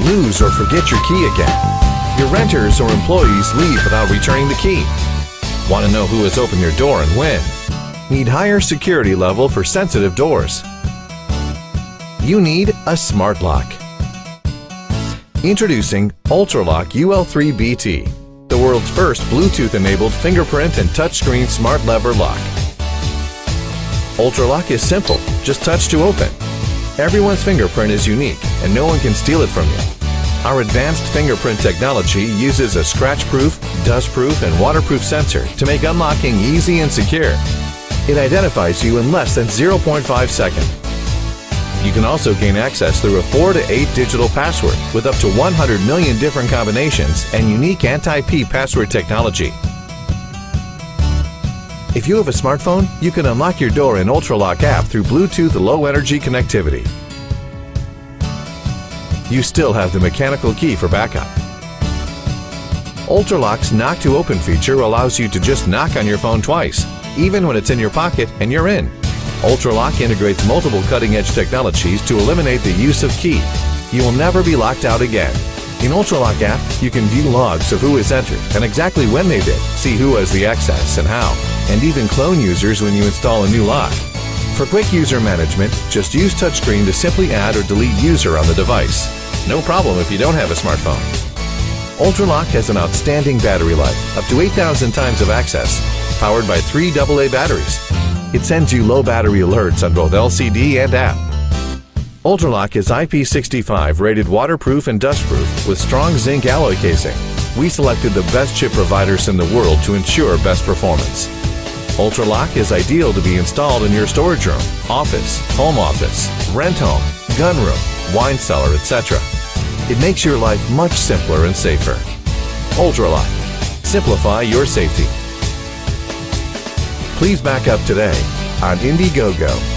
Lose or forget your key again. Your renters or employees leave without returning the key. Want to know who has opened your door and when? Need higher security level for sensitive doors. You need a smart lock. Introducing UltraLock UL3 BT, the world's first Bluetooth-enabled fingerprint and touchscreen smart lever lock. UltraLock is simple, just touch to open. Everyone's fingerprint is unique and no one can steal it from you. Our advanced fingerprint technology uses a scratch-proof, dust-proof, and waterproof sensor to make unlocking easy and secure. It identifies you in less than 0.5 seconds. You can also gain access through a 4 to 8 digital password with up to 100 million different combinations and unique anti-P password technology. If you have a smartphone, you can unlock your door in UltraLock app through Bluetooth low-energy connectivity. You still have the mechanical key for backup. UltraLock's Knock to Open feature allows you to just knock on your phone twice, even when it's in your pocket and you're in. UltraLock integrates multiple cutting-edge technologies to eliminate the use of key. You will never be locked out again. In UltraLock app, you can view logs of who has entered and exactly when they did, see who has the access and how, and even clone users when you install a new lock. For quick user management, just use touchscreen to simply add or delete user on the device. No problem if you don't have a smartphone. UltraLock has an outstanding battery life, up to 8,000 times of access, powered by 3 AA batteries. It sends you low battery alerts on both LCD and app. UltraLock is IP65 rated waterproof and dustproof with strong zinc alloy casing. We selected the best chip providers in the world to ensure best performance. UltraLock is ideal to be installed in your storage room, office, rent home, gun room, wine cellar, etc. It makes your life much simpler and safer. UltraLock. Simplify your safety. Please back up today on Indiegogo.